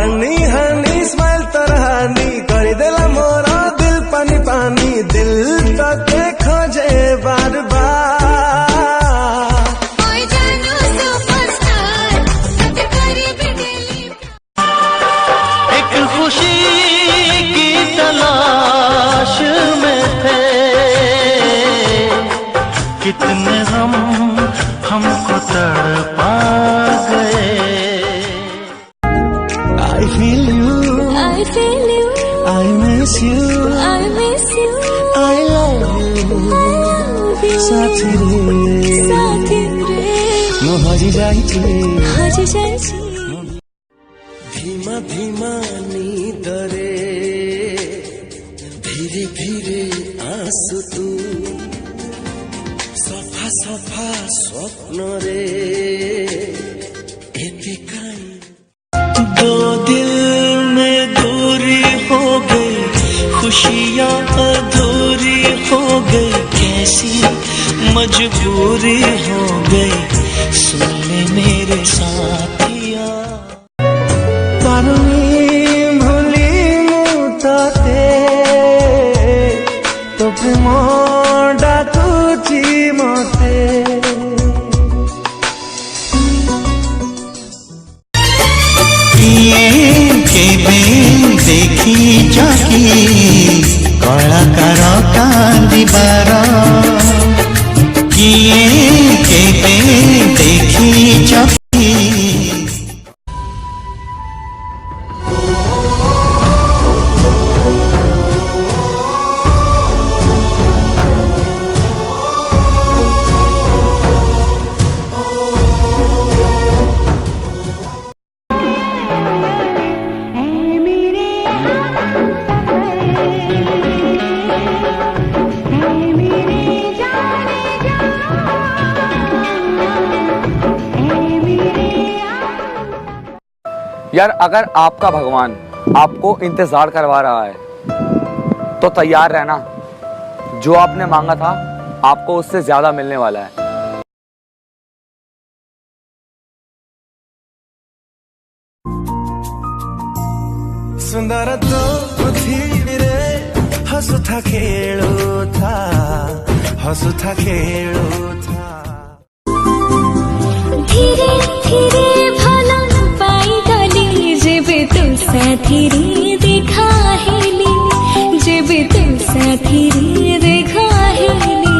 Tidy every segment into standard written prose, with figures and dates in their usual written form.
Honey Honey smile तरहानी कर देला मोरा दिल पानी पानी दिल तो खोजे बार बार। एक खुशी की तलाश में थे कितने हमको तड़पा गए। I feel you, I miss you, I love you, साथी रे मैं हजी जाइछी धीमा धीमा नीदरे धीरे धीरे आंसू तू सफा सफा स्वप्न रे एते काई। दो दिल में दूरी हो गई खुशियाँ अधूरी हो गई कैसी मजबूरी हो गई सुन ले मेरे साथिया। भूली मुते तो प्रेम डाकुची मते देखी जाकी कलाकार कांदिबार किए केबे देखी जाकी। यार अगर आपका भगवान आपको इंतजार करवा रहा है तो तैयार रहना, जो आपने मांगा था आपको उससे ज्यादा मिलने वाला है। सुंदर तो पृथ्वी रे हसुथा खेलो था हसुथा खेलो था धीरे धीरे भला पाई गली जेबे तू साथी रे देखा हेली जेबे तू साथी रे देखा हेली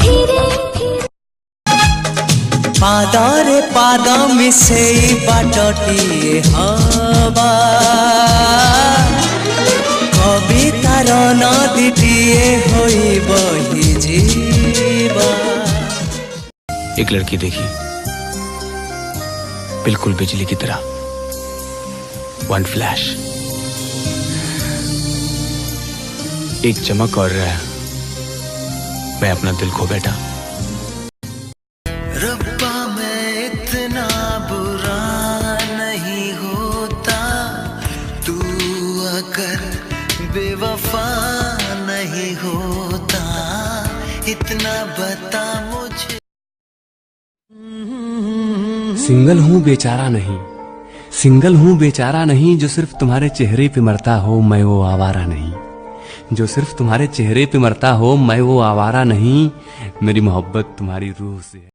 धीरे धीरे पादरे पाद मिसे बाटटी हवा कवितार नदीटीए होई बही जीवा। एक लड़की देखी बिल्कुल बिजली की तरह, वन फ्लैश, एक चमक और मैं अपना दिल खो बैठा। रब्बा मैं इतना बुरा नहीं होता तू अगर बेवफा नहीं होता इतना बता मुझे। सिंगल हूँ बेचारा नहीं, सिंगल हूँ बेचारा नहीं, जो सिर्फ तुम्हारे चेहरे पे मरता हो मैं वो आवारा नहीं, जो सिर्फ तुम्हारे चेहरे पे मरता हो मैं वो आवारा नहीं, मेरी मोहब्बत तुम्हारी रूह से है।